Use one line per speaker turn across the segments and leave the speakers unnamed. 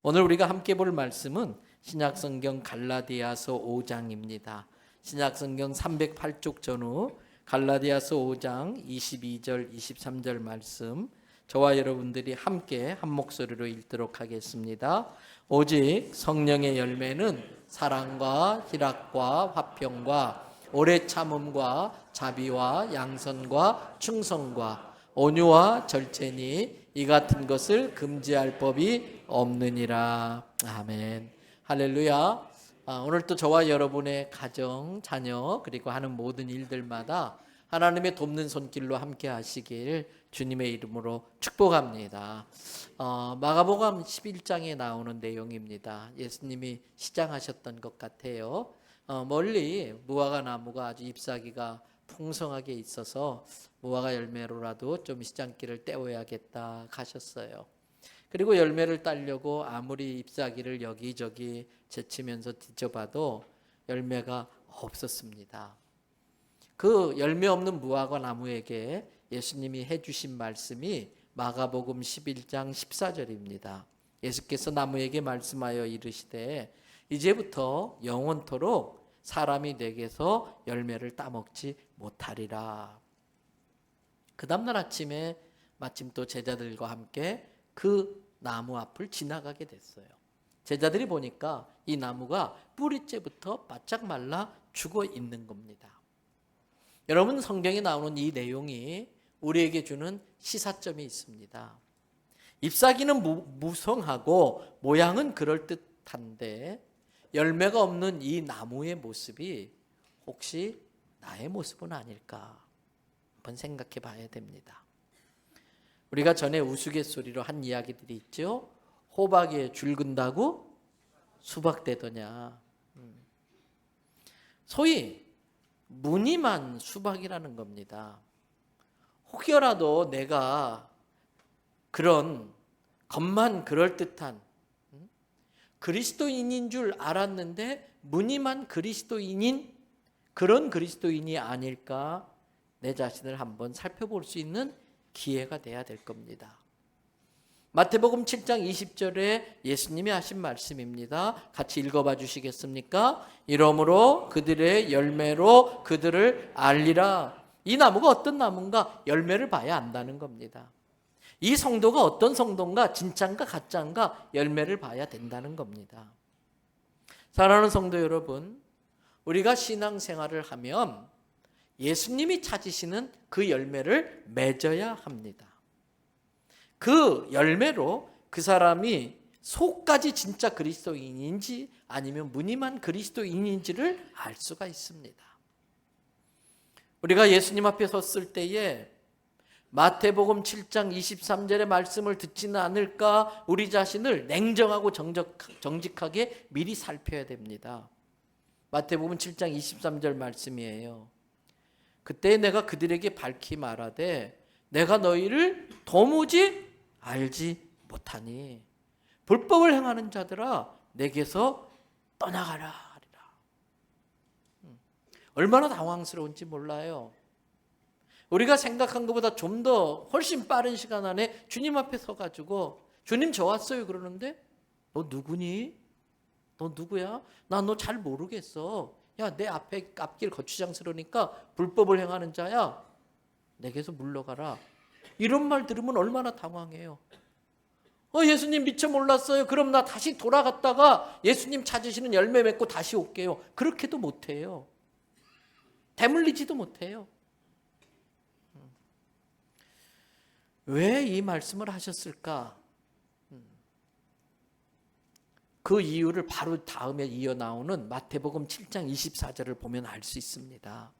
오늘 우리가 함께 볼 말씀은 신약성경 갈라디아서 5장입니다. 신약성경 308쪽 전후 갈라디아서 5장 22절 23절 말씀, 저와 여러분들이 함께 한 목소리로 읽도록 하겠습니다. 오직 성령의 열매는 사랑과 희락과 화평과 오래 참음과 자비와 양선과 충성과 온유와 절제니 이 같은 것을 금지할 법이 없느니라. 아멘. 할렐루야. 오늘도 저와 여러분의 가정, 자녀 그리고 하는 모든 일들마다 하나님의 돕는 손길로 함께 하시길 주님의 이름으로 축복합니다. 마가복음 11장에 나오는 내용입니다. 예수님이 시장하셨던 것 같아요. 멀리 무화과 나무가 아주 잎사귀가 풍성하게 있어서 무화과 열매로라도 좀 시장길을 때워야겠다 가셨어요. 그리고 열매를 따려고 아무리 잎사귀를 여기저기 제치면서 뒤져봐도 열매가 없었습니다. 그 열매 없는 무화과 나무에게 예수님이 해주신 말씀이 마가복음 11장 14절입니다. 예수께서 나무에게 말씀하여 이르시되 이제부터 영원토록 사람이 내게서 열매를 따먹지 못하리라. 그 다음날 아침에 마침 또 제자들과 함께 그 나무 앞을 지나가게 됐어요. 제자들이 보니까 이 나무가 뿌리째부터 바짝 말라 죽어 있는 겁니다. 여러분, 성경에 나오는 이 내용이 우리에게 주는 시사점이 있습니다. 잎사귀는 무성하고 모양은 그럴듯한데 열매가 없는 이 나무의 모습이 혹시 나의 모습은 아닐까 한번 생각해 봐야 됩니다. 우리가 전에 우스갯소리로 한 이야기들이 있죠. 호박에 줄 근다고 수박 되더냐. 소위 무늬만 수박이라는 겁니다. 혹여라도 내가 그런 겉만 그럴듯한 그리스도인인 줄 알았는데 무늬만 그리스도인인 그런 그리스도인이 아닐까, 내 자신을 한번 살펴볼 수 있는 기회가 돼야 될 겁니다. 마태복음 7장 20절에 예수님이 하신 말씀입니다. 같이 읽어봐 주시겠습니까? 이러므로 그들의 열매로 그들을 알리라. 이 나무가 어떤 나무인가 열매를 봐야 안다는 겁니다. 이 성도가 어떤 성도인가, 진짜인가 가짜인가 열매를 봐야 된다는 겁니다. 사랑하는 성도 여러분, 우리가 신앙생활을 하면 예수님이 찾으시는 그 열매를 맺어야 합니다. 그 열매로 그 사람이 속까지 진짜 그리스도인인지 아니면 무늬만 그리스도인인지를 알 수가 있습니다. 우리가 예수님 앞에 섰을 때에 마태복음 7장 23절의 말씀을 듣지는 않을까, 우리 자신을 냉정하고 정직하게 미리 살펴야 됩니다. 마태복음 7장 23절 말씀이에요. 그때 내가 그들에게 밝히 말하되 내가 너희를 도무지 알지 못하니 불법을 행하는 자들아 내게서 떠나가라 하리라. 얼마나 당황스러운지 몰라요. 우리가 생각한 것보다 좀 더 훨씬 빠른 시간 안에 주님 앞에 서가지고 주님 저 왔어요 그러는데 너 누구니? 너 누구야? 나 너 잘 모르겠어. 야, 내 앞길 거추장스러우니까 불법을 행하는 자야. 내게서 물러가라. 이런 말 들으면 얼마나 당황해요. 예수님 미처 몰랐어요. 그럼 나 다시 돌아갔다가 예수님 찾으시는 열매 맺고 다시 올게요. 그렇게도 못해요. 대물리지도 못해요. 왜 이 말씀을 하셨을까? 그 이유를 바로 다음에 이어 나오는 마태복음 7장 24절을 보면 알 수 있습니다.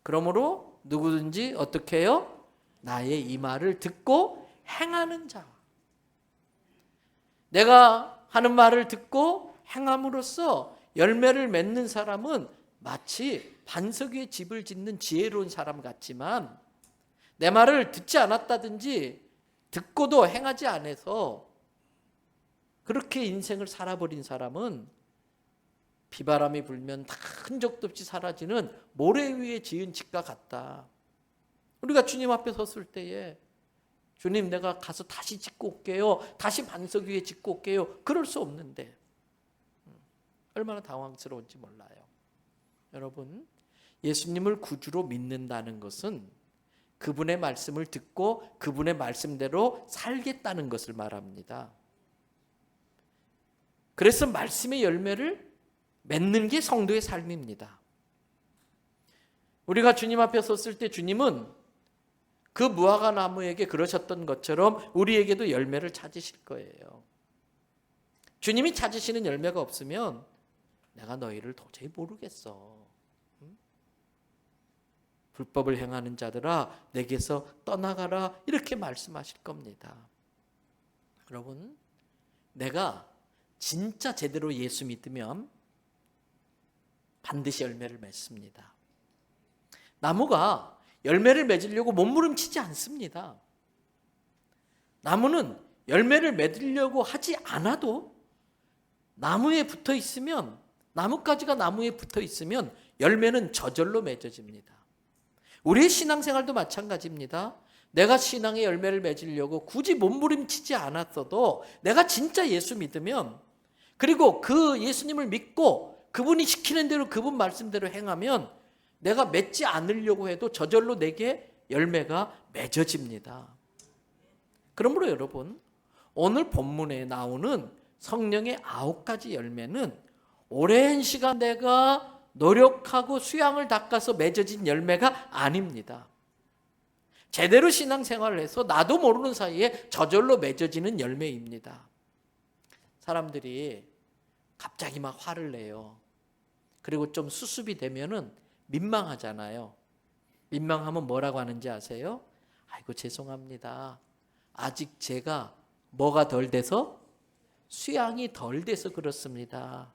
그러므로 누구든지 어떻게 해요? 나의 이 말을 듣고 행하는 자. 내가 하는 말을 듣고 행함으로써 열매를 맺는 사람은 마치 반석 위에 집을 짓는 지혜로운 사람 같지만 내 말을 듣지 않았다든지 듣고도 행하지 않아서 그렇게 인생을 살아버린 사람은 비바람이 불면 다 흔적도 없이 사라지는 모래 위에 지은 집과 같다. 우리가 주님 앞에 섰을 때에 주님, 내가 가서 다시 짓고 올게요. 다시 반석 위에 짓고 올게요. 그럴 수 없는데 얼마나 당황스러운지 몰라요. 여러분, 예수님을 구주로 믿는다는 것은 그분의 말씀을 듣고 그분의 말씀대로 살겠다는 것을 말합니다. 그래서 말씀의 열매를 맺는 게 성도의 삶입니다. 우리가 주님 앞에 섰을 때 주님은 그 무화과 나무에게 그러셨던 것처럼 우리에게도 열매를 찾으실 거예요. 주님이 찾으시는 열매가 없으면 내가 너희를 도저히 모르겠어. 불법을 행하는 자들아, 내게서 떠나가라, 이렇게 말씀하실 겁니다. 여러분, 내가 진짜 제대로 예수 믿으면 반드시 열매를 맺습니다. 나무가 열매를 맺으려고 몸부림치지 않습니다. 나무는 열매를 맺으려고 하지 않아도 나무에 붙어 있으면, 나뭇가지가 나무에 붙어 있으면 열매는 저절로 맺어집니다. 우리의 신앙생활도 마찬가지입니다. 내가 신앙의 열매를 맺으려고 굳이 몸부림치지 않았어도 내가 진짜 예수 믿으면, 그리고 그 예수님을 믿고 그분이 시키는 대로 그분 말씀대로 행하면 내가 맺지 않으려고 해도 저절로 내게 열매가 맺어집니다. 그러므로 여러분, 오늘 본문에 나오는 성령의 9가지 열매는 오랜 시간 내가 노력하고 수양을 닦아서 맺어진 열매가 아닙니다. 제대로 신앙생활을 해서 나도 모르는 사이에 저절로 맺어지는 열매입니다. 사람들이 갑자기 막 화를 내요. 그리고 좀 수습이 되면은 민망하잖아요. 민망하면 뭐라고 하는지 아세요? 아이고 죄송합니다. 아직 제가 뭐가 덜 돼서? 수양이 덜 돼서 그렇습니다.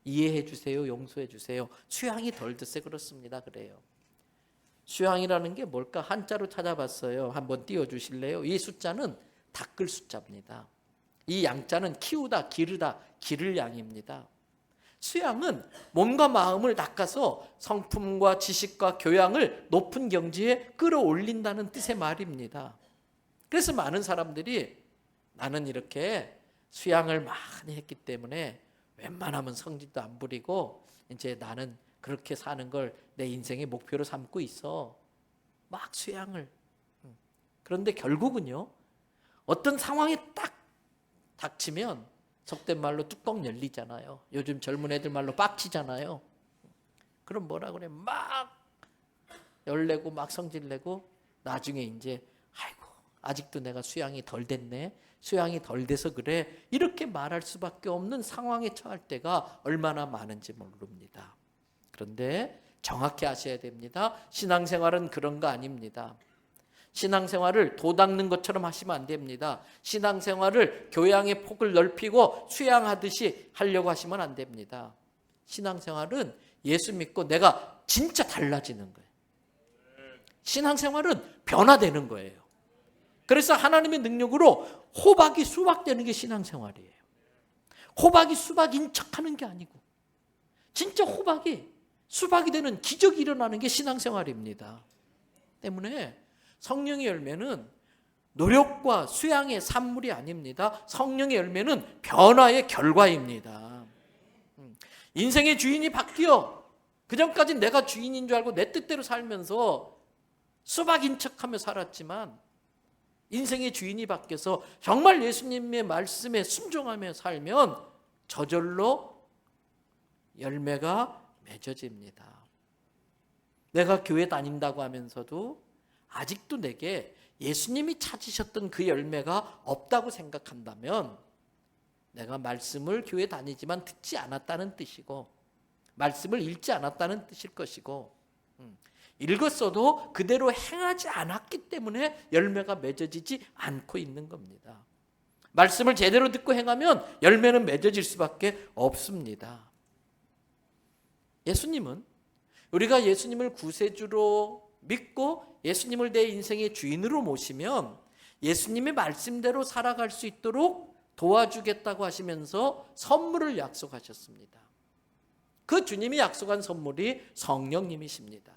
이해해 주세요. 용서해 주세요. 수양이 덜 돼서 그렇습니다. 그래요. 수양이라는 게 뭘까? 한자로 찾아봤어요. 한번 띄워주실래요? 이 숫자는 닦을 숫자입니다. 이 양자는 키우다, 기르다, 기를 양입니다. 수양은 몸과 마음을 닦아서 성품과 지식과 교양을 높은 경지에 끌어올린다는 뜻의 말입니다. 그래서 많은 사람들이 나는 이렇게 수양을 많이 했기 때문에 웬만하면 성질도 안 부리고 이제 나는 그렇게 사는 걸 내 인생의 목표로 삼고 있어. 막 수양을. 그런데 결국은요, 어떤 상황에 딱 닥치면 속된 말로 뚜껑 열리잖아요. 요즘 젊은 애들 말로 빡치잖아요. 그럼 뭐라 그래? 막 열내고 막 성질내고 나중에 이제 아이고 아직도 내가 수양이 덜 됐네. 수양이 덜 돼서 그래. 이렇게 말할 수밖에 없는 상황에 처할 때가 얼마나 많은지 모릅니다. 그런데 정확히 아셔야 됩니다. 신앙생활은 그런 거 아닙니다. 신앙생활을 도 닦는 것처럼 하시면 안 됩니다. 신앙생활을 교양의 폭을 넓히고 수양하듯이 하려고 하시면 안 됩니다. 신앙생활은 예수 믿고 내가 진짜 달라지는 거예요. 신앙생활은 변화되는 거예요. 그래서 하나님의 능력으로 호박이 수박되는 게 신앙생활이에요. 호박이 수박인 척하는 게 아니고 진짜 호박이 수박이 되는 기적이 일어나는 게 신앙생활입니다. 때문에 성령의 열매는 노력과 수양의 산물이 아닙니다. 성령의 열매는 변화의 결과입니다. 인생의 주인이 바뀌어. 그전까지 내가 주인인 줄 알고 내 뜻대로 살면서 수박인 척하며 살았지만 인생의 주인이 바뀌어서 정말 예수님의 말씀에 순종하며 살면 저절로 열매가 맺어집니다. 내가 교회 다닌다고 하면서도 아직도 내게 예수님이 찾으셨던 그 열매가 없다고 생각한다면 내가 말씀을 교회 다니지만 듣지 않았다는 뜻이고 말씀을 읽지 않았다는 뜻일 것이고 읽었어도 그대로 행하지 않았기 때문에 열매가 맺어지지 않고 있는 겁니다. 말씀을 제대로 듣고 행하면 열매는 맺어질 수밖에 없습니다. 예수님은 우리가 예수님을 구세주로 믿고 예수님을 내 인생의 주인으로 모시면 예수님의 말씀대로 살아갈 수 있도록 도와주겠다고 하시면서 선물을 약속하셨습니다. 그 주님이 약속한 선물이 성령님이십니다.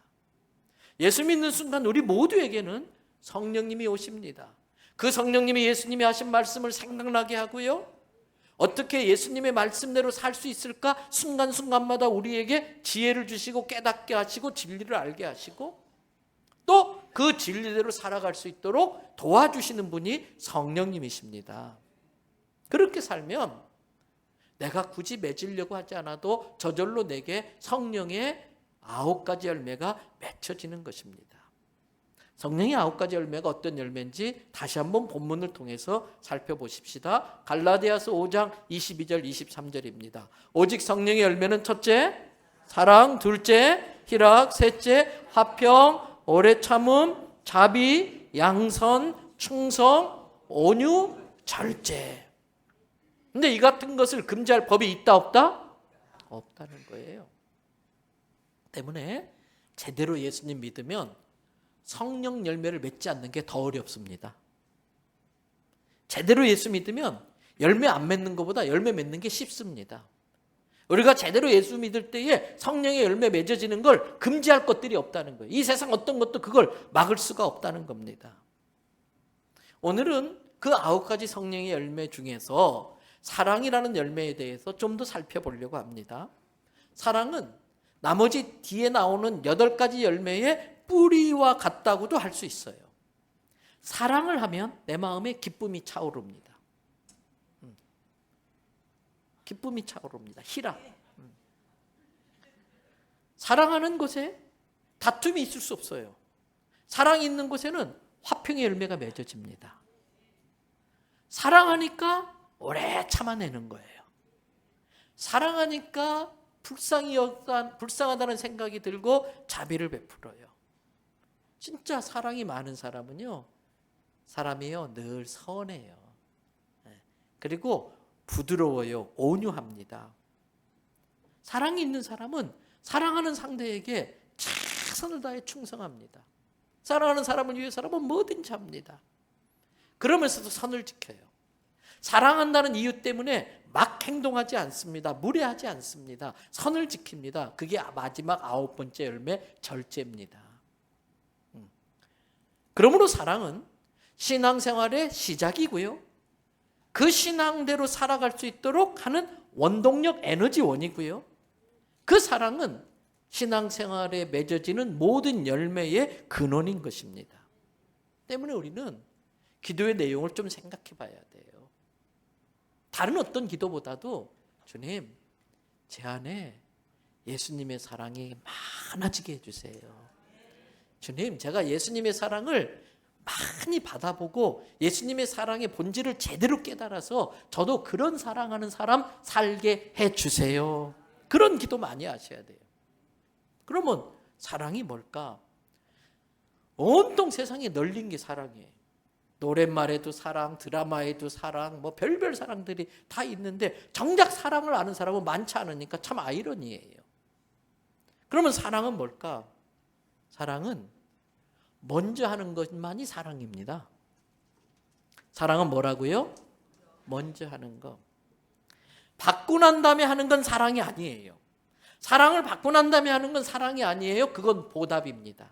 예수 믿는 순간 우리 모두에게는 성령님이 오십니다. 그 성령님이 예수님이 하신 말씀을 생각나게 하고요. 어떻게 예수님의 말씀대로 살 수 있을까? 순간순간마다 우리에게 지혜를 주시고 깨닫게 하시고 진리를 알게 하시고 또 그 진리대로 살아갈 수 있도록 도와주시는 분이 성령님이십니다. 그렇게 살면 내가 굳이 맺으려고 하지 않아도 저절로 내게 성령의 9가지 열매가 맺혀지는 것입니다. 성령의 9가지 열매가 어떤 열매인지 다시 한번 본문을 통해서 살펴보십시다. 갈라디아서 5장 22절 23절입니다. 오직 성령의 열매는 첫째, 사랑, 둘째, 희락, 셋째, 화평, 오래 참음, 자비, 양선, 충성, 온유, 절제. 근데 이 같은 것을 금지할 법이 있다 없다? 없다는 거예요. 때문에 제대로 예수님 믿으면 성령 열매를 맺지 않는 게 더 어렵습니다. 제대로 예수 믿으면 열매 안 맺는 것보다 열매 맺는 게 쉽습니다. 우리가 제대로 예수 믿을 때에 성령의 열매 맺어지는 걸 금지할 것들이 없다는 거예요. 이 세상 어떤 것도 그걸 막을 수가 없다는 겁니다. 오늘은 그 9가지 성령의 열매 중에서 사랑이라는 열매에 대해서 좀 더 살펴보려고 합니다. 사랑은 나머지 뒤에 나오는 8가지 열매의 뿌리와 같다고도 할 수 있어요. 사랑을 하면 내 마음에 기쁨이 차오릅니다. 기쁨이 차오릅니다. 희락. 사랑하는 곳에 다툼이 있을 수 없어요. 사랑이 있는 곳에는 화평의 열매가 맺어집니다. 사랑하니까 오래 참아내는 거예요. 사랑하니까 불쌍하다는 생각이 들고 자비를 베풀어요. 진짜 사랑이 많은 사람은요, 사람이요 늘 선해요. 그리고 부드러워요. 온유합니다. 사랑이 있는 사람은 사랑하는 상대에게 최선을 다해 충성합니다. 사랑하는 사람을 위해 사람은 뭐든지 합니다. 그러면서도 선을 지켜요. 사랑한다는 이유 때문에 막 행동하지 않습니다. 무례하지 않습니다. 선을 지킵니다. 그게 마지막 9번째 열매 절제입니다. 그러므로 사랑은 신앙생활의 시작이고요. 그 신앙대로 살아갈 수 있도록 하는 원동력 에너지원이고요. 그 사랑은 신앙생활에 맺어지는 모든 열매의 근원인 것입니다. 때문에 우리는 기도의 내용을 좀 생각해 봐야 돼요. 다른 어떤 기도보다도 주님, 제 안에 예수님의 사랑이 많아지게 해주세요. 주님, 제가 예수님의 사랑을 많이 받아보고 예수님의 사랑의 본질을 제대로 깨달아서 저도 그런 사랑하는 사람 살게 해주세요. 그런 기도 많이 하셔야 돼요. 그러면 사랑이 뭘까? 온통 세상에 널린 게 사랑이에요. 노랫말에도 사랑, 드라마에도 사랑, 뭐 별별 사랑들이 다 있는데 정작 사랑을 아는 사람은 많지 않으니까 참 아이러니예요. 그러면 사랑은 뭘까? 사랑은 먼저 하는 것만이 사랑입니다. 사랑은 뭐라고요? 먼저 하는 거. 받고 난 다음에 하는 건 사랑이 아니에요. 사랑을 받고 난 다음에 하는 건 사랑이 아니에요. 그건 보답입니다.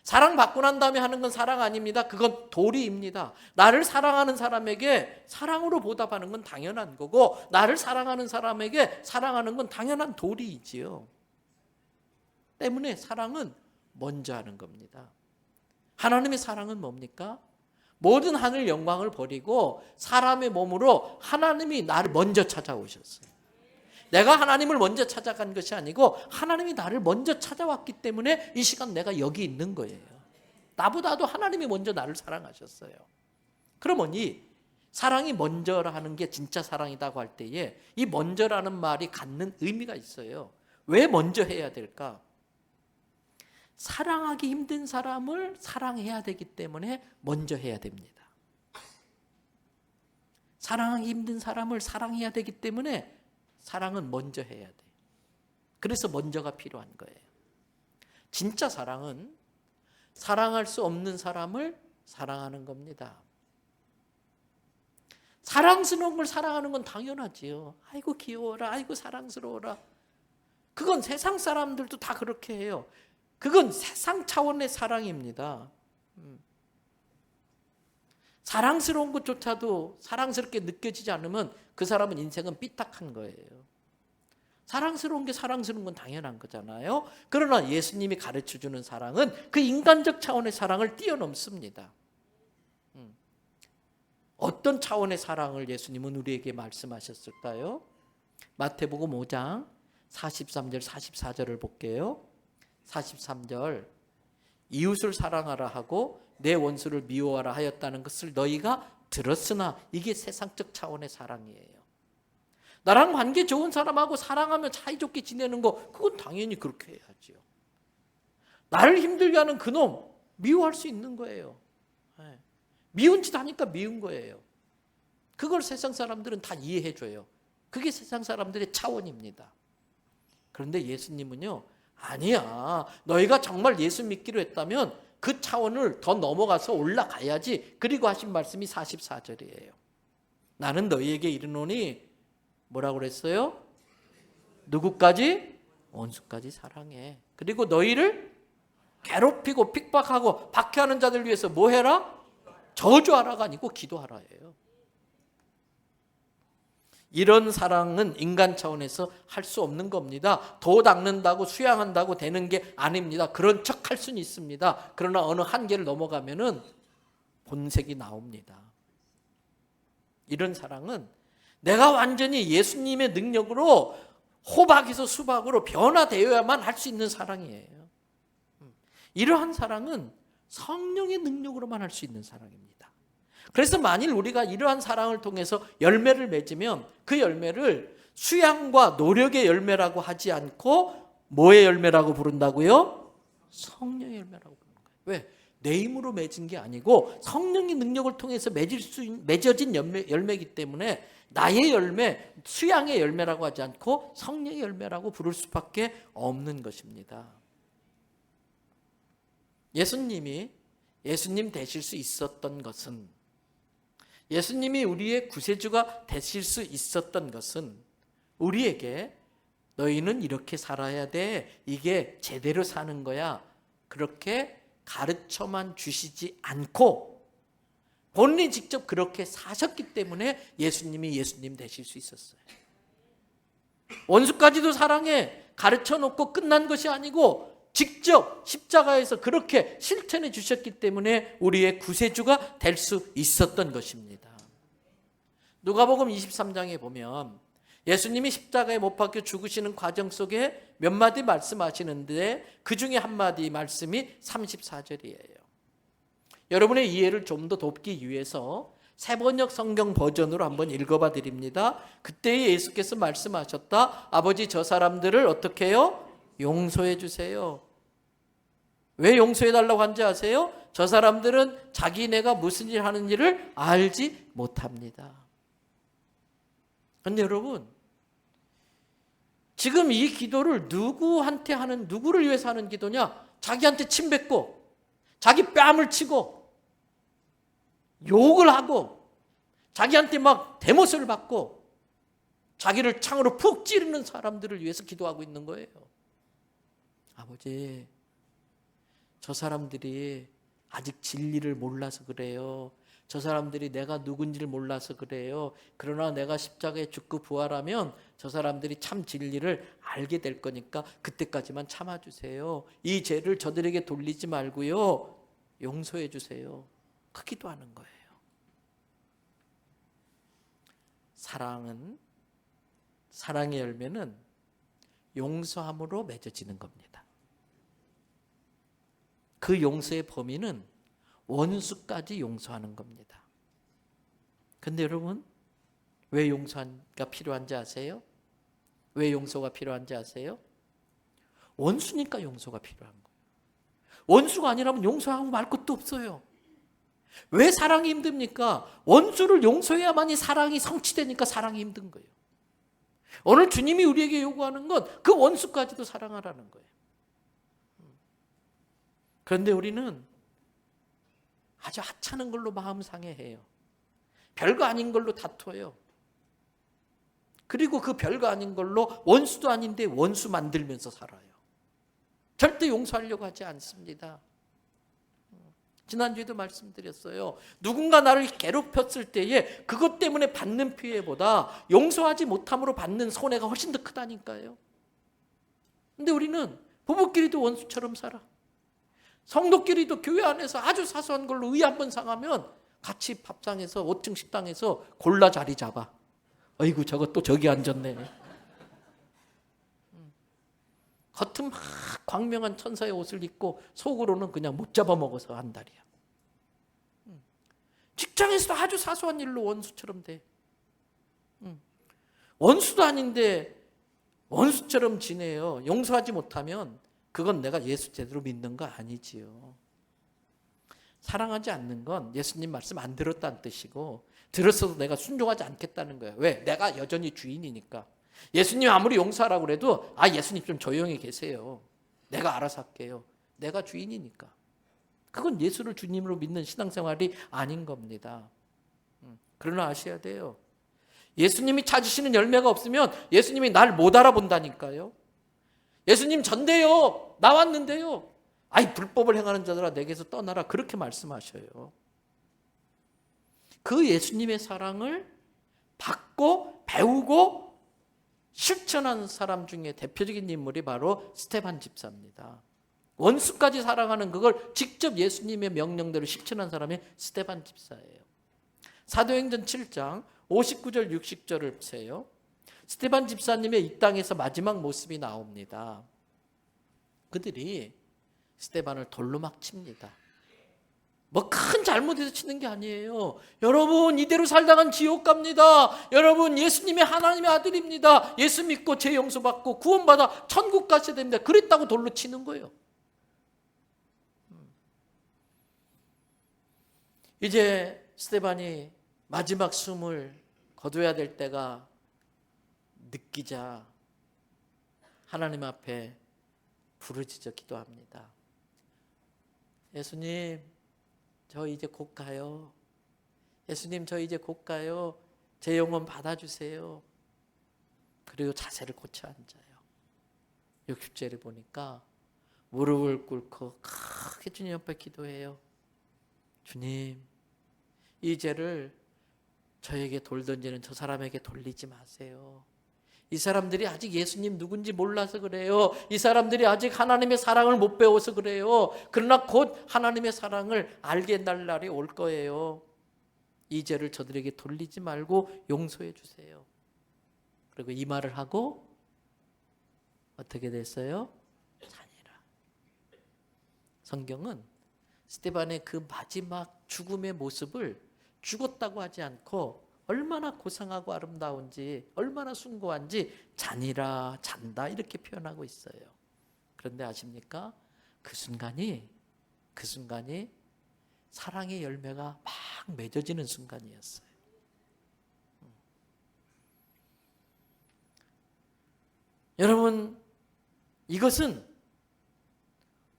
사랑받고 난 다음에 하는 건 사랑 아닙니다. 그건 도리입니다. 나를 사랑하는 사람에게 사랑으로 보답하는 건 당연한 거고, 나를 사랑하는 사람에게 사랑하는 건 당연한 도리이지요. 때문에 사랑은 먼저 하는 겁니다. 하나님의 사랑은 뭡니까? 모든 하늘 영광을 버리고 사람의 몸으로 하나님이 나를 먼저 찾아오셨어요. 내가 하나님을 먼저 찾아간 것이 아니고 하나님이 나를 먼저 찾아왔기 때문에 이 시간 내가 여기 있는 거예요. 나보다도 하나님이 먼저 나를 사랑하셨어요. 그러면 이 사랑이 먼저라 하는 게 진짜 사랑이라고 할 때에 이 먼저라는 말이 갖는 의미가 있어요. 왜 먼저 해야 될까? 사랑하기 힘든 사람을 사랑해야 되기 때문에 먼저 해야 됩니다. 사랑하기 힘든 사람을 사랑해야 되기 때문에 사랑은 먼저 해야 돼. 그래서 먼저가 필요한 거예요. 진짜 사랑은 사랑할 수 없는 사람을 사랑하는 겁니다. 사랑스러운 걸 사랑하는 건 당연하지요. 아이고 귀여워라, 아이고 사랑스러워라. 그건 세상 사람들도 다 그렇게 해요. 그건 세상 차원의 사랑입니다. 사랑스러운 것조차도 사랑스럽게 느껴지지 않으면 그 사람은 인생은 삐딱한 거예요. 사랑스러운 게 사랑스러운 건 당연한 거잖아요. 그러나 예수님이 가르쳐주는 사랑은 그 인간적 차원의 사랑을 뛰어넘습니다. 어떤 차원의 사랑을 예수님은 우리에게 말씀하셨을까요? 마태복음 5장 43절 44절을 볼게요. 43절, 이웃을 사랑하라 하고 내 원수를 미워하라 하였다는 것을 너희가 들었으나, 이게 세상적 차원의 사랑이에요. 나랑 관계 좋은 사람하고 사랑하며 사이좋게 지내는 거, 그건 당연히 그렇게 해야죠. 나를 힘들게 하는 그놈 미워할 수 있는 거예요. 미운 짓 하니까 미운 거예요. 그걸 세상 사람들은 다 이해해 줘요. 그게 세상 사람들의 차원입니다. 그런데 예수님은요, 아니야, 너희가 정말 예수 믿기로 했다면 그 차원을 더 넘어가서 올라가야지. 그리고 하신 말씀이 44절이에요. 나는 너희에게 이르노니, 뭐라고 그랬어요? 누구까지? 원수까지 사랑해. 그리고 너희를 괴롭히고 핍박하고 박해하는 자들 위해서 뭐 해라? 저주하라가 아니고 기도하라예요. 이런 사랑은 인간 차원에서 할 수 없는 겁니다. 도 닦는다고 수양한다고 되는 게 아닙니다. 그런 척 할 수는 있습니다. 그러나 어느 한계를 넘어가면은 본색이 나옵니다. 이런 사랑은 내가 완전히 예수님의 능력으로 호박에서 수박으로 변화되어야만 할 수 있는 사랑이에요. 이러한 사랑은 성령의 능력으로만 할 수 있는 사랑입니다. 그래서 만일 우리가 이러한 사랑을 통해서 열매를 맺으면 그 열매를 수양과 노력의 열매라고 하지 않고 뭐의 열매라고 부른다고요? 성령의 열매라고 부르는 거예요. 왜? 내 힘으로 맺은 게 아니고 성령의 능력을 통해서 맺어진 열매이기 때문에 나의 열매, 수양의 열매라고 하지 않고 성령의 열매라고 부를 수밖에 없는 것입니다. 예수님이 예수님 되실 수 있었던 것은, 예수님이 우리의 구세주가 되실 수 있었던 것은 우리에게 너희는 이렇게 살아야 돼, 이게 제대로 사는 거야, 그렇게 가르쳐만 주시지 않고 본인이 직접 그렇게 사셨기 때문에 예수님이 예수님 되실 수 있었어요. 원수까지도 사랑해 가르쳐 놓고 끝난 것이 아니고 직접 십자가에서 그렇게 실천해 주셨기 때문에 우리의 구세주가 될 수 있었던 것입니다. 누가복음 23장에 보면 예수님이 십자가에 못 박혀 죽으시는 과정 속에 몇 마디 말씀하시는데 그 중에 한 마디 말씀이 34절이에요. 여러분의 이해를 좀 더 돕기 위해서 새번역 성경 버전으로 한번 읽어봐 드립니다. 그때 예수께서 말씀하셨다. 아버지, 저 사람들을 어떻게 해요? 용서해 주세요. 왜 용서해 달라고 한지 아세요? 저 사람들은 자기네가 무슨 일 하는 일을 알지 못합니다. 그런데 여러분, 지금 이 기도를 누구한테 하는, 누구를 위해서 하는 기도냐? 자기한테 침 뱉고 자기 뺨을 치고 욕을 하고 자기한테 막 대못을 받고 자기를 창으로 푹 찌르는 사람들을 위해서 기도하고 있는 거예요. 아버지, 저 사람들이 아직 진리를 몰라서 그래요. 저 사람들이 내가 누군지를 몰라서 그래요. 그러나 내가 십자가에 죽고 부활하면 저 사람들이 참 진리를 알게 될 거니까 그때까지만 참아주세요. 이 죄를 저들에게 돌리지 말고요, 용서해 주세요. 그 기도하는 거예요. 사랑의 열매는 용서함으로 맺어지는 겁니다. 그 용서의 범위는 원수까지 용서하는 겁니다. 근데 여러분, 왜 용서가 필요한지 아세요? 왜 용서가 필요한지 아세요? 원수니까 용서가 필요한 거예요. 원수가 아니라면 용서하고 말 것도 없어요. 왜 사랑이 힘듭니까? 원수를 용서해야만이 사랑이 성취되니까 사랑이 힘든 거예요. 오늘 주님이 우리에게 요구하는 건 그 원수까지도 사랑하라는 거예요. 그런데 우리는 아주 하찮은 걸로 마음 상해해요. 별거 아닌 걸로 다퉈요. 그리고 그 별거 아닌 걸로 원수도 아닌데 원수 만들면서 살아요. 절대 용서하려고 하지 않습니다. 지난주에도 말씀드렸어요. 누군가 나를 괴롭혔을 때에 그것 때문에 받는 피해보다 용서하지 못함으로 받는 손해가 훨씬 더 크다니까요. 근데 우리는 부부끼리도 원수처럼 살아. 성도끼리도 교회 안에서 아주 사소한 걸로 의 한번 상하면 같이 밥상에서 5층 식당에서 골라 자리 잡아. 어이구 저거 또 저기 앉았네. 겉은 막 광명한 천사의 옷을 입고 속으로는 그냥 못 잡아먹어서 한달이야. 직장에서도 아주 사소한 일로 원수처럼 돼. 원수도 아닌데 원수처럼 지내요. 용서하지 못하면 그건 내가 예수 제대로 믿는 거 아니지요. 사랑하지 않는 건 예수님 말씀 안 들었다는 뜻이고 들었어도 내가 순종하지 않겠다는 거예요. 왜? 내가 여전히 주인이니까. 예수님 아무리 용서하라고 그래도 예수님 좀 조용히 계세요. 내가 알아서 할게요. 내가 주인이니까. 그건 예수를 주님으로 믿는 신앙생활이 아닌 겁니다. 그러나 아셔야 돼요. 예수님이 찾으시는 열매가 없으면 예수님이 날 못 알아본다니까요. 예수님 전대요. 나왔는데요. 불법을 행하는 자들아 내게서 떠나라. 그렇게 말씀하셔요. 그 예수님의 사랑을 받고 배우고 실천하는 사람 중에 대표적인 인물이 바로 스데반 집사입니다. 원수까지 사랑하는 그걸 직접 예수님의 명령대로 실천한 사람이 스데반 집사예요. 사도행전 7장 59절 60절을 보세요. 스데반 집사님의 이 땅에서 마지막 모습이 나옵니다. 그들이 스데반을 돌로 막 칩니다. 뭐 큰 잘못해서 치는 게 아니에요. 여러분 이대로 살다간 지옥 갑니다. 여러분 예수님이 하나님의 아들입니다. 예수 믿고 죄 용서받고 구원받아 천국 가셔야 됩니다. 그랬다고 돌로 치는 거예요. 이제 스데반이 마지막 숨을 거둬야 될 때가 느끼자 하나님 앞에 부르짖어 기도합니다. 예수님 저 이제 곧 가요. 예수님 저 이제 곧 가요. 제 영혼 받아주세요. 그리고 자세를 고쳐 앉아요. 60절에 보니까 무릎을 꿇고 크게 주님 앞에 기도해요. 주님 이 죄를 저에게 돌던지는 저 사람에게 돌리지 마세요. 이 사람들이 아직 예수님 누군지 몰라서 그래요. 이 사람들이 아직 하나님의 사랑을 못 배워서 그래요. 그러나 곧 하나님의 사랑을 알게 될 날이 올 거예요. 이 죄를 저들에게 돌리지 말고 용서해 주세요. 그리고 이 말을 하고 어떻게 됐어요? 자니라. 성경은 스데반의 그 마지막 죽음의 모습을 죽었다고 하지 않고 얼마나 고상하고 아름다운지 얼마나 숭고한지 자니라 잔다 이렇게 표현하고 있어요. 그런데 아십니까? 그 순간이 사랑의 열매가 막 맺어지는 순간이었어요. 여러분 이것은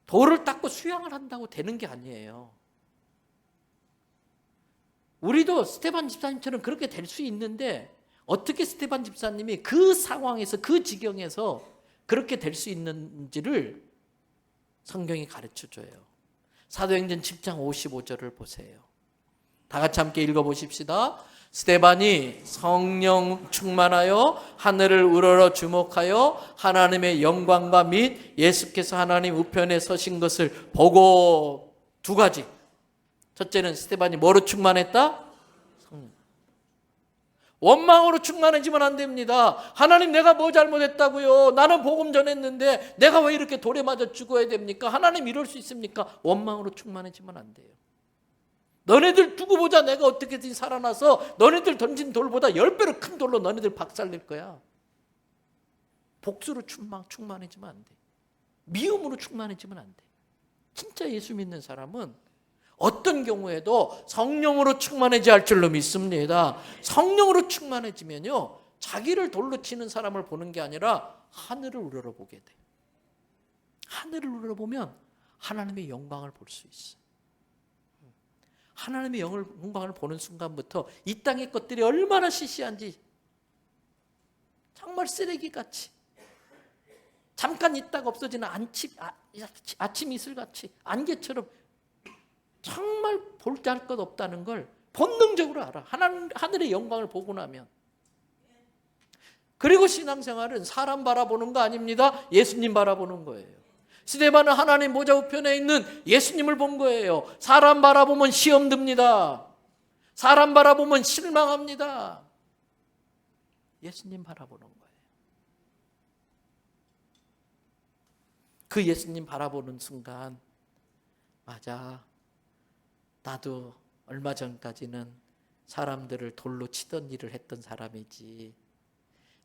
돌을 닦고 수양을 한다고 되는 게 아니에요. 우리도 스데반 집사님처럼 그렇게 될 수 있는데 어떻게 스데반 집사님이 그 상황에서 그 지경에서 그렇게 될 수 있는지를 성경이 가르쳐줘요. 사도행전 10장 55절을 보세요. 다 같이 함께 읽어보십시다. 스데반이 성령 충만하여 하늘을 우러러 주목하여 하나님의 영광과 및 예수께서 하나님 우편에 서신 것을 보고 두 가지. 첫째는 스데반이 뭐로 충만했다? 성령. 원망으로 충만해지면 안 됩니다. 하나님 내가 뭐 잘못했다고요? 나는 복음 전했는데 내가 왜 이렇게 돌에 맞아 죽어야 됩니까? 하나님 이럴 수 있습니까? 원망으로 충만해지면 안 돼요. 너네들 두고 보자 내가 어떻게든 살아나서 너네들 던진 돌보다 10배로 큰 돌로 너네들 박살낼 거야. 복수로 충만해지면 안 돼. 미움으로 충만해지면 안 돼. 진짜 예수 믿는 사람은 어떤 경우에도 성령으로 충만해져야 할 줄로 믿습니다. 성령으로 충만해지면요 자기를 돌로 치는 사람을 보는 게 아니라 하늘을 우러러보게 돼. 하늘을 우러러보면 하나님의 영광을 볼 수 있어. 하나님의 영광을 보는 순간부터 이 땅의 것들이 얼마나 시시한지 정말 쓰레기같이 잠깐 있다가 없어지는 아침 이슬같이 안개처럼 정말 볼잘 것 없다는 걸 본능적으로 알아. 하늘의 영광을 보고 나면. 그리고 신앙생활은 사람 바라보는 거 아닙니다. 예수님 바라보는 거예요. 스데반은 하나님 모자 우편에 있는 예수님을 본 거예요. 사람 바라보면 시험 듭니다. 사람 바라보면 실망합니다. 예수님 바라보는 거예요. 그 예수님 바라보는 순간, 맞아, 나도 얼마 전까지는 사람들을 돌로 치던 일을 했던 사람이지.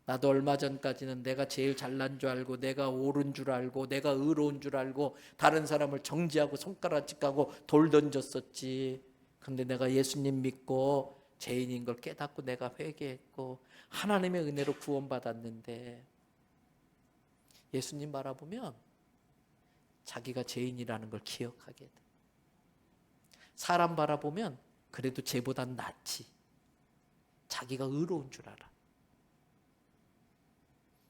나도 얼마 전까지는 내가 제일 잘난 줄 알고, 내가 옳은 줄 알고, 내가 의로운 줄 알고, 다른 사람을 정죄하고 손가락질하고 돌 던졌었지. 근데 내가 예수님 믿고 죄인인 걸 깨닫고 내가 회개했고 하나님의 은혜로 구원받았는데, 예수님 바라보면 자기가 죄인이라는 걸 기억하게 돼. 사람 바라보면 그래도 쟤보단 낫지. 자기가 의로운 줄 알아.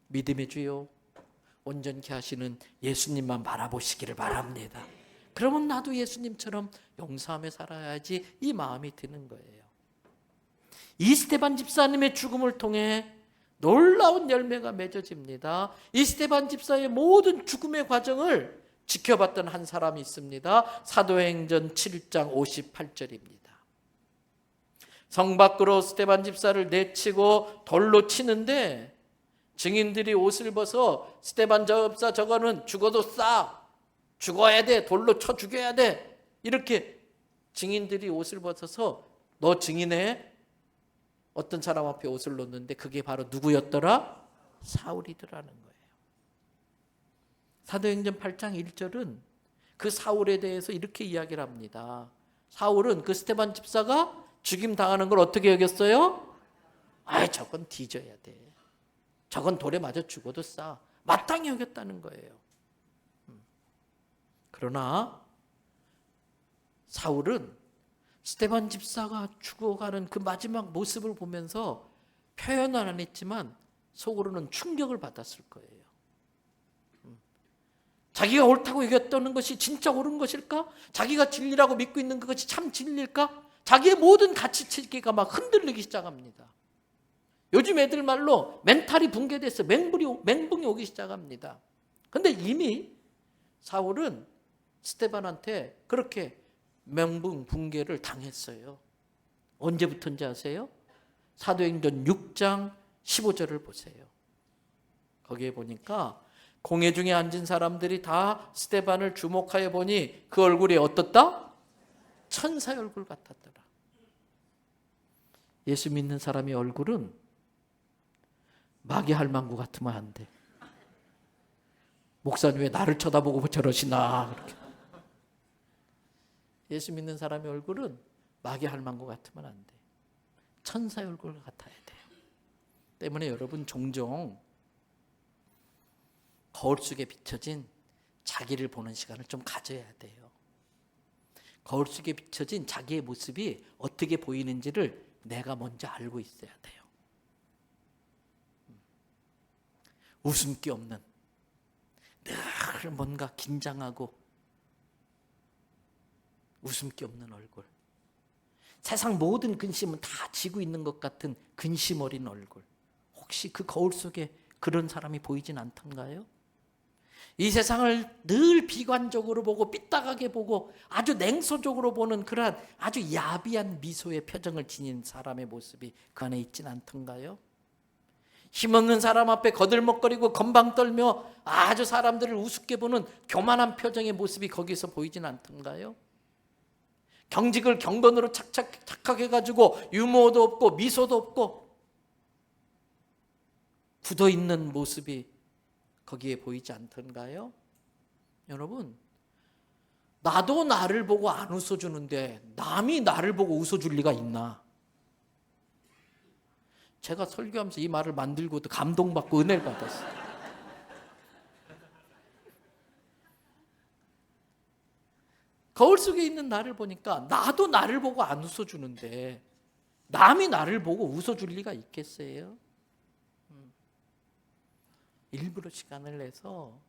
믿음의 주요, 온전케 하시는 예수님만 바라보시기를 바랍니다. 그러면 나도 예수님처럼 용서하며 살아야지, 이 마음이 드는 거예요. 이스테반 집사님의 죽음을 통해 놀라운 열매가 맺어집니다. 이스테반 집사의 모든 죽음의 과정을 지켜봤던 한 사람이 있습니다. 사도행전 7장 58절입니다. 성 밖으로 스데반 집사를 내치고 돌로 치는데 증인들이 옷을 벗어 스데반 집사 저거는 죽어도 싸, 죽어야 돼, 돌로 쳐 죽여야 돼, 이렇게 증인들이 옷을 벗어서 너 증인해? 어떤 사람 앞에 옷을 놓는데 그게 바로 누구였더라? 사울이더라는 거예요. 사도행전 8장 1절은 그 사울에 대해서 이렇게 이야기를 합니다. 사울은 그 스데반 집사가 죽임 당하는 걸 어떻게 여겼어요? 저건 뒤져야 돼. 저건 돌에 맞아 죽어도 싸. 마땅히 여겼다는 거예요. 그러나 사울은 스데반 집사가 죽어가는 그 마지막 모습을 보면서 표현은 안 했지만 속으로는 충격을 받았을 거예요. 자기가 옳다고 여겼다는 것이 진짜 옳은 것일까? 자기가 진리라고 믿고 있는 그것이 참 진리일까? 자기의 모든 가치체계가 막 흔들리기 시작합니다. 요즘 애들 말로 멘탈이 붕괴돼서 멘붕이 오기 시작합니다. 근데 이미 사울은 스데반한테 그렇게 멘붕 붕괴를 당했어요. 언제부터인지 아세요? 사도행전 6장 15절을 보세요. 거기에 보니까 공회 중에 앉은 사람들이 다 스데반을 주목하여 보니 그 얼굴이 어떻다? 천사의 얼굴 같았더라. 예수 믿는 사람의 얼굴은 마귀 할망구 같으면 안 돼. 목사님 왜 나를 쳐다보고 저러시나. 그렇게. 예수 믿는 사람의 얼굴은 마귀 할망구 같으면 안 돼. 천사의 얼굴 같아야 돼요. 때문에 여러분 종종 거울 속에 비춰진 자기를 보는 시간을 좀 가져야 돼요. 거울 속에 비춰진 자기의 모습이 어떻게 보이는지를 내가 먼저 알고 있어야 돼요. 웃음기 없는, 늘 뭔가 긴장하고 웃음기 없는 얼굴, 세상 모든 근심은 다 지고 있는 것 같은 근심 어린 얼굴, 혹시 그 거울 속에 그런 사람이 보이진 않던가요? 이 세상을 늘 비관적으로 보고 삐딱하게 보고 아주 냉소적으로 보는 그러한 아주 야비한 미소의 표정을 지닌 사람의 모습이 그 안에 있진 않던가요? 힘없는 사람 앞에 거들먹거리고 건방 떨며 아주 사람들을 우습게 보는 교만한 표정의 모습이 거기서 보이진 않던가요? 경직을 경건으로 착착해 가지고 유머도 없고 미소도 없고 굳어있는 모습이 거기에 보이지 않던가요? 여러분, 나도 나를 보고 안 웃어주는데 남이 나를 보고 웃어줄 리가 있나? 제가 설교하면서 이 말을 만들고도 감동받고 은혜를 받았어요. 거울 속에 있는 나를 보니까 나도 나를 보고 안 웃어주는데 남이 나를 보고 웃어줄 리가 있겠어요? 일부러 시간을 내서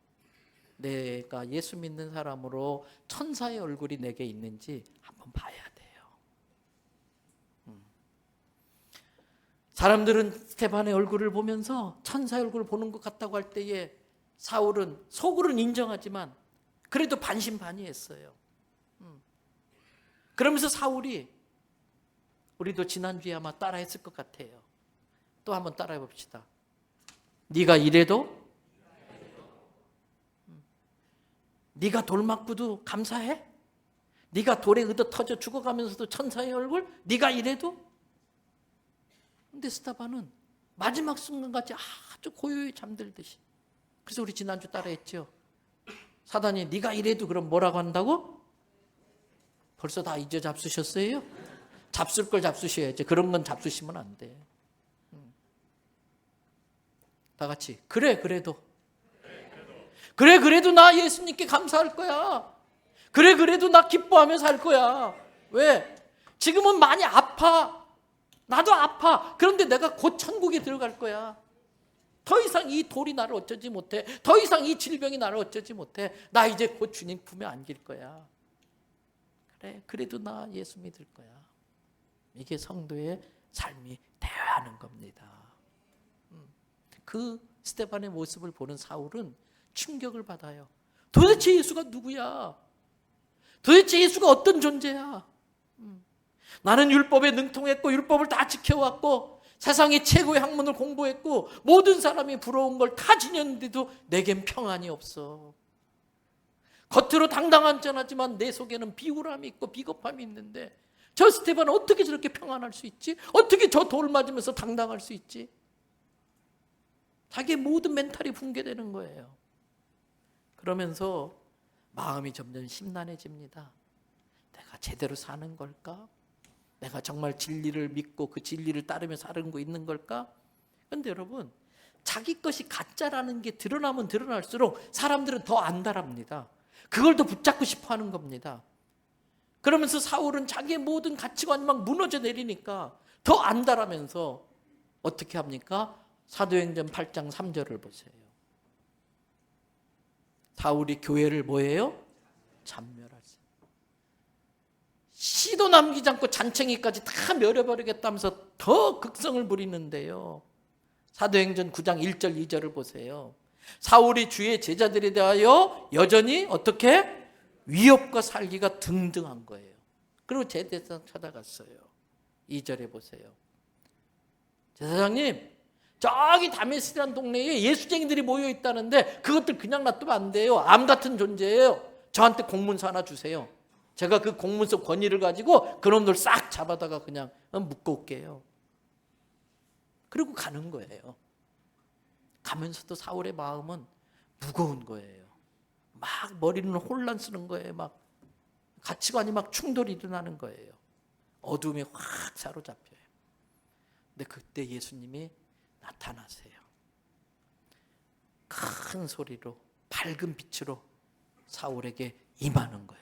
내가 예수 믿는 사람으로 천사의 얼굴이 내게 있는지 한번 봐야 돼요. 사람들은 스데반의 얼굴을 보면서 천사의 얼굴을 보는 것 같다고 할 때에 사울은 속으로는 인정하지만 그래도 반신반의했어요. 그러면서 사울이, 우리도 지난주에 아마 따라했을 것 같아요. 또 한번 따라해 봅시다. 네가 이래도? 네가 돌 맞고도 감사해? 네가 돌에 의도 터져 죽어가면서도 천사의 얼굴? 네가 이래도? 근데 스데반은 마지막 순간까지 아주 고요히 잠들듯이. 그래서 우리 지난주 따라했죠. 사단이 네가 이래도 그럼 뭐라고 한다고? 벌써 다 잊어 잡수셨어요? 잡술 걸 잡수셔야지. 그런 건 잡수시면 안 돼. 다 같이 그래 그래도. 그래 그래도 나 예수님께 감사할 거야. 그래 그래도 나 기뻐하며 살 거야. 왜? 지금은 많이 아파. 나도 아파. 그런데 내가 곧 천국에 들어갈 거야. 더 이상 이 돌이 나를 어쩌지 못해. 더 이상 이 질병이 나를 어쩌지 못해. 나 이제 곧 주님 품에 안길 거야. 그래 그래도 나 예수 믿을 거야. 이게 성도의 삶이 되어야 하는 겁니다. 그 스데반의 모습을 보는 사울은 충격을 받아요. 도대체 예수가 누구야? 도대체 예수가 어떤 존재야? 나는 율법에 능통했고 율법을 다 지켜왔고 세상의 최고의 학문을 공부했고 모든 사람이 부러운 걸 다 지녔는데도 내겐 평안이 없어. 겉으로 당당하지만 내 속에는 비굴함이 있고 비겁함이 있는데 저 스데반은 어떻게 저렇게 평안할 수 있지? 어떻게 저 돌 맞으면서 당당할 수 있지? 자기의 모든 멘탈이 붕괴되는 거예요. 그러면서 마음이 점점 심란해집니다. 내가 제대로 사는 걸까? 내가 정말 진리를 믿고 그 진리를 따르며 살고 있는 걸까? 그런데 여러분, 자기 것이 가짜라는 게 드러나면 드러날수록 사람들은 더 안달합니다. 그걸 더 붙잡고 싶어 하는 겁니다. 그러면서 사울은 자기의 모든 가치관이 막 무너져 내리니까 더 안달하면서 어떻게 합니까? 사도행전 8장 3절을 보세요. 사울이 교회를 뭐예요? 잔멸하지. 씨도 남기지 않고 잔챙이까지 다 멸해버리겠다면서 더 극성을 부리는데요. 사도행전 9장 1절 2절을 보세요. 사울이 주의 제자들에 대하여 여전히 어떻게? 위협과 살기가 등등한 거예요. 그리고 제대상 찾아갔어요. 2절에 보세요. 제사장님, 저기 다메섹이라는 동네에 예수쟁이들이 모여 있다는데 그것들 그냥 놔두면 안 돼요. 암 같은 존재예요. 저한테 공문서 하나 주세요. 제가 그 공문서 권위를 가지고 그놈들 싹 잡아다가 그냥 묶어올게요. 그리고 가는 거예요. 가면서도 사울의 마음은 무거운 거예요. 막 머리는 혼란스러운 거예요. 막 가치관이 막 충돌이 일어나는 거예요. 어둠에 확 사로잡혀요. 근데 그때 예수님이 나타나세요. 큰 소리로 밝은 빛으로 사울에게 임하는 거예요.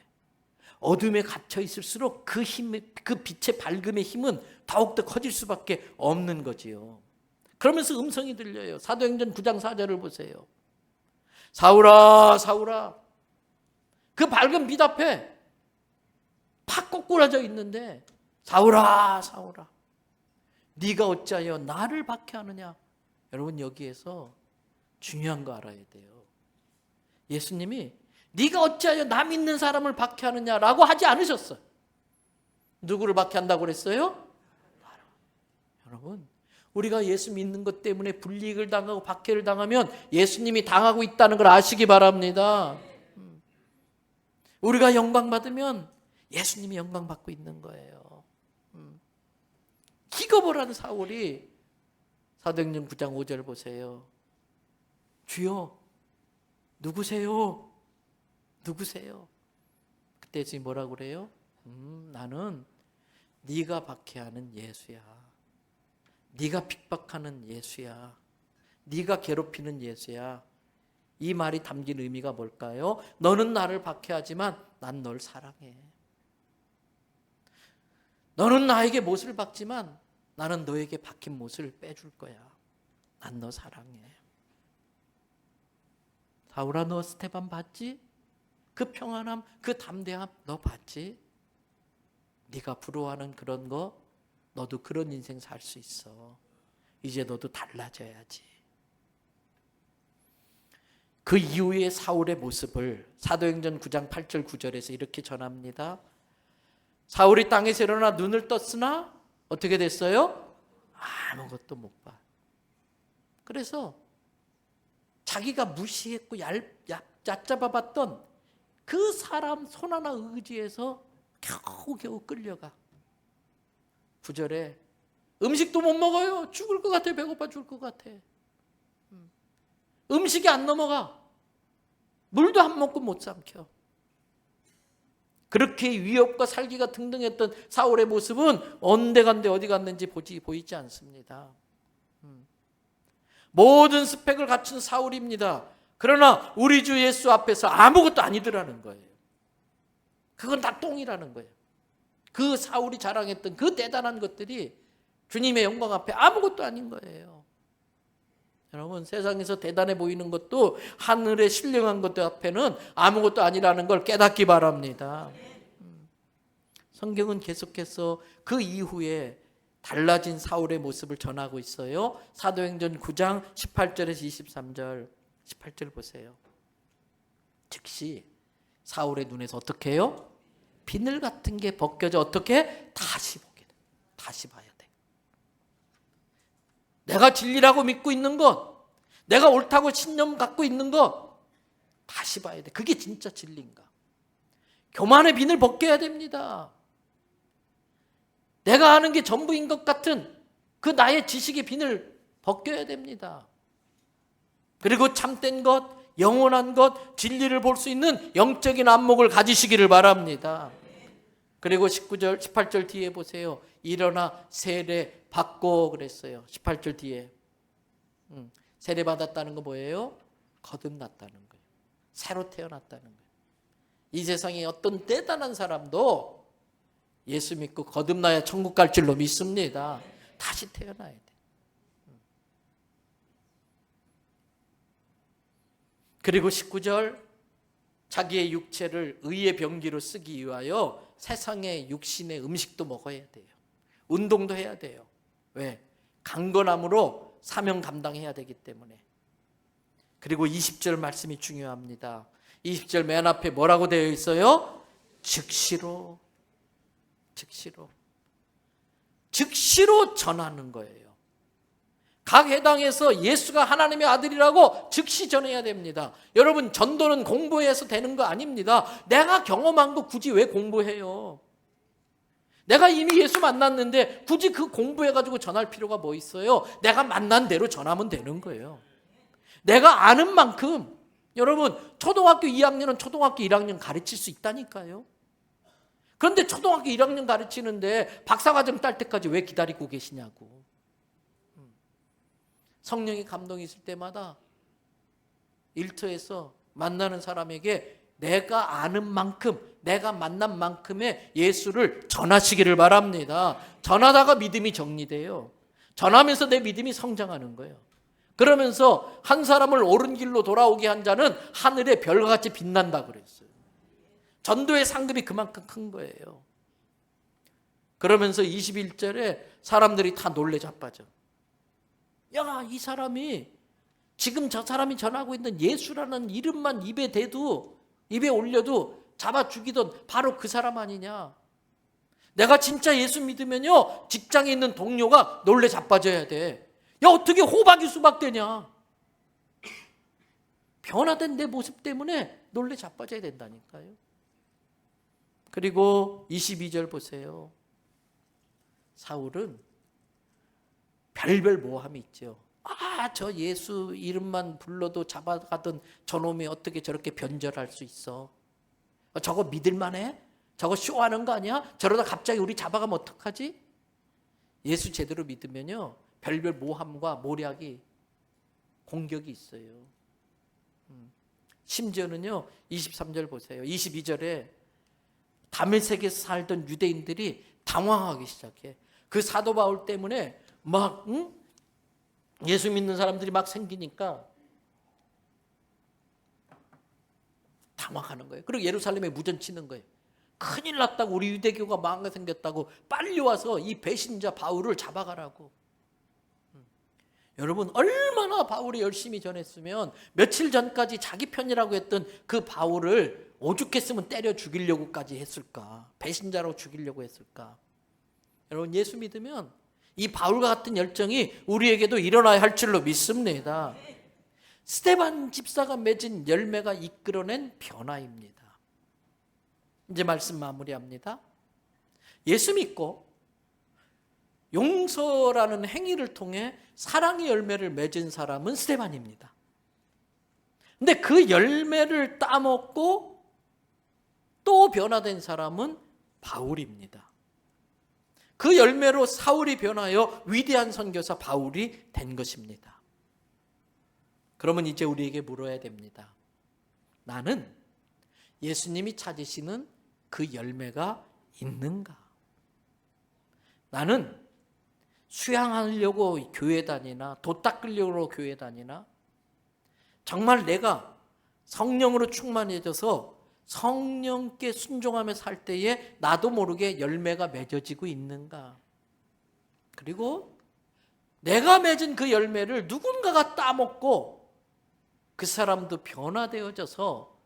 어둠에 갇혀 있을수록 그 힘, 그 빛의 밝음의 힘은 더욱더 커질 수밖에 없는 거지요. 그러면서 음성이 들려요. 사도행전 9장 4절을 보세요. 사울아, 사울아. 그 밝은 빛 앞에 팍 꼬꾸라져 있는데 사울아, 사울아. 네가 어찌하여 나를 박해하느냐? 여러분, 여기에서 중요한 거 알아야 돼요. 예수님이 네가 어찌하여 나 믿는 사람을 박해하느냐라고 하지 않으셨어요. 누구를 박해한다고 그랬어요? 여러분, 우리가 예수 믿는 것 때문에 불이익을 당하고 박해를 당하면 예수님이 당하고 있다는 걸 아시기 바랍니다. 우리가 영광 받으면 예수님이 영광 받고 있는 거예요. 기겁을 하는 사울이 사도행전 9장 5절 보세요. 주여, 누구세요? 누구세요? 그때 예수님이 뭐라고 그래요? 나는 네가 박해하는 예수야. 네가 핍박하는 예수야. 네가 괴롭히는 예수야. 이 말이 담긴 의미가 뭘까요? 너는 나를 박해하지만 난 널 사랑해. 너는 나에게 못을 박지만 나는 너에게 박힌 못을 빼줄 거야. 난 너 사랑해. 바울아, 너 스테반 봤지? 그 평안함, 그 담대함 너 봤지? 네가 부러워하는 그런 거 너도 그런 인생 살 수 있어. 이제 너도 달라져야지. 그 이후의 사울의 모습을 사도행전 9장 8절 9절에서 이렇게 전합니다. 사울이 땅에서 일어나 눈을 떴으나 어떻게 됐어요? 아무것도 못 봐. 그래서 자기가 무시했고 얕잡아봤던 그 사람 손 하나 의지해서 겨우겨우 끌려가. 9절에 음식도 못 먹어요. 죽을 것 같아. 배고파 죽을 것 같아. 음식이 안 넘어가. 물도 한 모금 못 삼켜. 그렇게 위협과 살기가 등등했던 사울의 모습은 온데간데 어디 갔는지 보이지 않습니다. 모든 스펙을 갖춘 사울입니다. 그러나 우리 주 예수 앞에서 아무것도 아니더라는 거예요. 그건 다 똥이라는 거예요. 그 사울이 자랑했던 그 대단한 것들이 주님의 영광 앞에 아무것도 아닌 거예요. 여러분, 세상에서 대단해 보이는 것도 하늘의 신령한 것들 앞에는 아무것도 아니라는 걸 깨닫기 바랍니다. 성경은 계속해서 그 이후에 달라진 사울의 모습을 전하고 있어요. 사도행전 9장 18절에서 23절. 18절 보세요. 즉시 사울의 눈에서 어떻게 해요? 비늘 같은 게 벗겨져 어떻게? 다시 보게 돼. 다시 봐야 돼. 내가 진리라고 믿고 있는 것, 내가 옳다고 신념 갖고 있는 것 다시 봐야 돼. 그게 진짜 진리인가? 교만의 비늘 벗겨야 됩니다. 내가 아는 게 전부인 것 같은 그 나의 지식의 비늘 벗겨야 됩니다. 그리고 참된 것, 영원한 것, 진리를 볼 수 있는 영적인 안목을 가지시기를 바랍니다. 그리고 19절, 18절 뒤에 보세요. 일어나 세례 받고 그랬어요. 18절 뒤에. 세례 받았다는 거 뭐예요? 거듭났다는 거예요. 새로 태어났다는 거예요. 이 세상에 어떤 대단한 사람도 예수 믿고 거듭나야 천국 갈 줄로 믿습니다. 다시 태어나야 돼. 그리고 19절, 자기의 육체를 의의 병기로 쓰기 위하여 세상의 육신의 음식도 먹어야 돼요. 운동도 해야 돼요. 왜? 강건함으로 사명 감당해야 되기 때문에. 그리고 20절 말씀이 중요합니다. 20절 맨 앞에 뭐라고 되어 있어요? 즉시로 전하는 거예요. 각 해당에서 예수가 하나님의 아들이라고 즉시 전해야 됩니다. 여러분, 전도는 공부해서 되는 거 아닙니다. 내가 경험한 거 굳이 왜 공부해요? 내가 이미 예수 만났는데 굳이 그 공부해가지고 전할 필요가 뭐 있어요? 내가 만난 대로 전하면 되는 거예요. 내가 아는 만큼. 여러분, 초등학교 2학년은 초등학교 1학년 가르칠 수 있다니까요. 그런데 초등학교 1학년 가르치는데 박사과정 딸 때까지 왜 기다리고 계시냐고. 성령의 감동이 있을 때마다 일터에서 만나는 사람에게 내가 아는 만큼, 내가 만난 만큼의 예수를 전하시기를 바랍니다. 전하다가 믿음이 정리돼요. 전하면서 내 믿음이 성장하는 거예요. 그러면서 한 사람을 옳은 길로 돌아오게 한 자는 하늘의 별과 같이 빛난다 그랬어요. 전도의 상급이 그만큼 큰 거예요. 그러면서 21절에 사람들이 다 놀래 자빠져. 야, 이 사람이 지금 저 사람이 전하고 있는 예수라는 이름만 입에 올려도 잡아 죽이던 바로 그 사람 아니냐. 내가 진짜 예수 믿으면요, 직장에 있는 동료가 놀래 자빠져야 돼. 야, 어떻게 호박이 수박되냐. 변화된 내 모습 때문에 놀래 자빠져야 된다니까요. 그리고 22절 보세요. 사울은 별별 모함이 있죠. 저 예수 이름만 불러도 잡아가던 저놈이 어떻게 저렇게 변절할 수 있어? 저거 믿을만해? 저거 쇼하는 거 아니야? 저러다 갑자기 우리 잡아가면 어떡하지? 예수 제대로 믿으면요, 별별 모함과 모략이, 공격이 있어요. 심지어는요, 23절 보세요. 22절에 다메섹에서 살던 유대인들이 당황하기 시작해. 그 사도 바울 때문에 막 예수 믿는 사람들이 막 생기니까 당황하는 거예요. 그리고 예루살렘에 무전치는 거예요. 큰일 났다고, 우리 유대교가 망하게 생겼다고, 빨리 와서 이 배신자 바울을 잡아가라고. 여러분, 얼마나 바울이 열심히 전했으면 며칠 전까지 자기 편이라고 했던 그 바울을 오죽했으면 때려 죽이려고까지 했을까? 배신자로 죽이려고 했을까? 여러분, 예수 믿으면 이 바울과 같은 열정이 우리에게도 일어나야 할 줄로 믿습니다. 스데반 집사가 맺은 열매가 이끌어낸 변화입니다. 이제 말씀 마무리합니다. 예수 믿고 용서라는 행위를 통해 사랑의 열매를 맺은 사람은 스데반입니다. 근데 그 열매를 따먹고 또 변화된 사람은 바울입니다. 그 열매로 사울이 변하여 위대한 선교사 바울이 된 것입니다. 그러면 이제 우리에게 물어야 됩니다. 나는 예수님이 찾으시는 그 열매가 있는가? 나는 수양하려고 교회 다니나, 도 닦으려고 교회 다니나, 정말 내가 성령으로 충만해져서 성령께 순종하며 살 때에 나도 모르게 열매가 맺어지고 있는가? 그리고 내가 맺은 그 열매를 누군가가 따먹고 그 사람도 변화되어져서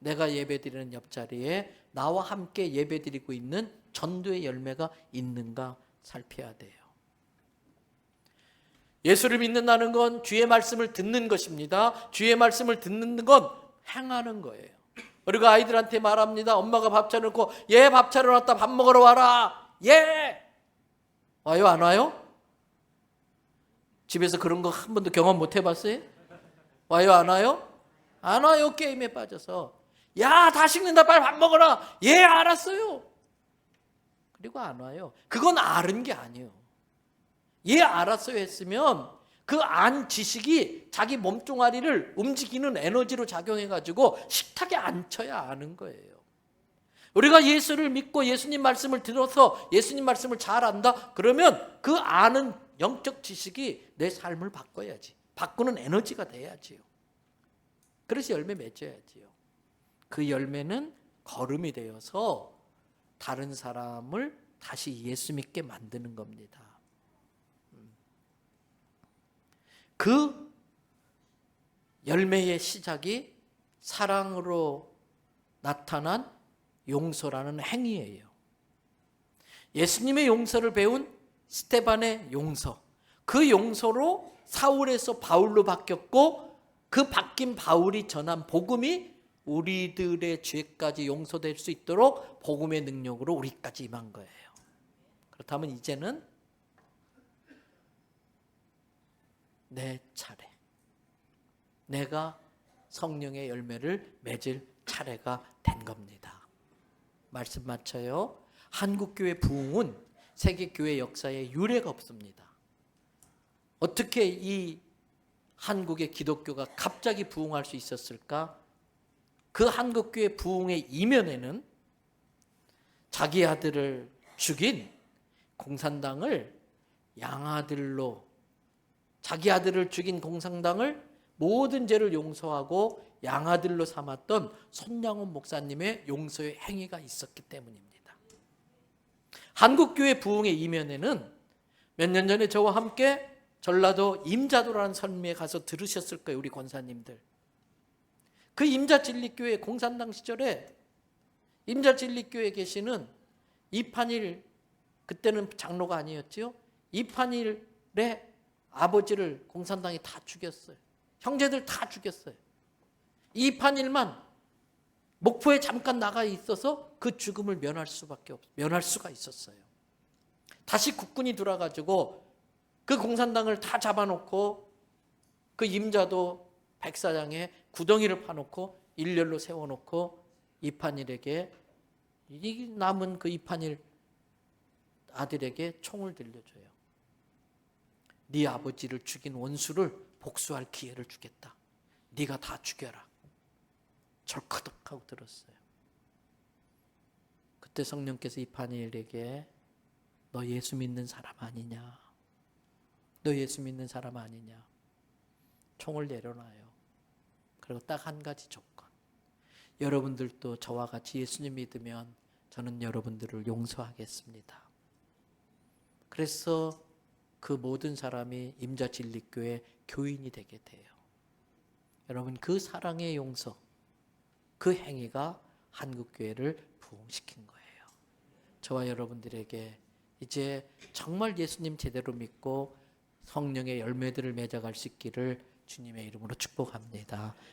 내가 예배드리는 옆자리에 나와 함께 예배드리고 있는 전도의 열매가 있는가 살펴야 돼요. 예수를 믿는다는 건 주의 말씀을 듣는 것입니다. 주의 말씀을 듣는 건 행하는 거예요. 우리가 아이들한테 말합니다. 엄마가 밥 차려놓고, 얘 밥 차려놨다, 밥 먹으러 와라. 예! 와요, 안 와요? 집에서 그런 거 한 번도 경험 못 해봤어요? 와요, 안 와요? 안 와요. 게임에 빠져서. 야, 다 식는다, 빨리 밥 먹어라. 예, 알았어요. 그리고 안 와요. 그건 아는 게 아니에요. 예, 알았어요 했으면 그 안 지식이 자기 몸뚱아리를 움직이는 에너지로 작용해가지고 식탁에 앉혀야 아는 거예요. 우리가 예수를 믿고 예수님 말씀을 들어서 예수님 말씀을 잘 안다? 그러면 그 아는 영적 지식이 내 삶을 바꿔야지. 바꾸는 에너지가 돼야지요. 그래서 열매 맺어야지요. 그 열매는 걸음이 되어서 다른 사람을 다시 예수 믿게 만드는 겁니다. 그 열매의 시작이 사랑으로 나타난 용서라는 행위예요. 예수님의 용서를 배운 스데반의 용서, 그 용서로 사울에서 바울로 바뀌었고, 그 바뀐 바울이 전한 복음이 우리들의 죄까지 용서될 수 있도록 복음의 능력으로 우리까지 임한 거예요. 그렇다면 이제는 내 차례, 내가 성령의 열매를 맺을 차례가 된 겁니다. 말씀 맞춰요. 한국교회 부흥은 세계교회 역사에 유례가 없습니다. 어떻게 이 한국의 기독교가 갑자기 부흥할 수 있었을까? 그 한국교회 부흥의 이면에는 자기 아들을 죽인 공산당을 양아들로, 자기 아들을 죽인 공산당을 모든 죄를 용서하고 양아들로 삼았던 손양원 목사님의 용서의 행위가 있었기 때문입니다. 한국교회 부흥의 이면에는 몇 년 전에 저와 함께 전라도 임자도라는 섬에 가서 들으셨을 거예요. 우리 권사님들. 그 임자진리교회 공산당 시절에 임자진리교회에 계시는 이판일, 그때는 장로가 아니었죠. 이판일의 아버지를 공산당이 다 죽였어요. 형제들 다 죽였어요. 이판일만 목포에 잠깐 나가 있어서 그 죽음을 면할 수가 있었어요. 다시 국군이 들어와가지고 그 공산당을 다 잡아놓고 그 임자도 백사장에 구덩이를 파놓고 일렬로 세워놓고 이판일에게, 이 남은 그 이판일 아들에게 총을 들려줘요. 네 아버지를 죽인 원수를 복수할 기회를 주겠다. 네가 다 죽여라. 절커덕하고 들었어요. 그때 성령께서 이판일에게 너 예수 믿는 사람 아니냐? 너 예수 믿는 사람 아니냐? 총을 내려놔요. 그리고 딱 한 가지 조건. 여러분들도 저와 같이 예수님 믿으면 저는 여러분들을 용서하겠습니다. 그래서 그 모든 사람이 임자진리교회 교인이 되게 돼요. 여러분, 그 사랑의 용서, 그 행위가 한국교회를 부흥시킨 거예요. 저와 여러분들에게 이제 정말 예수님 제대로 믿고 성령의 열매들을 맺어갈 수 있기를 주님의 이름으로 축복합니다.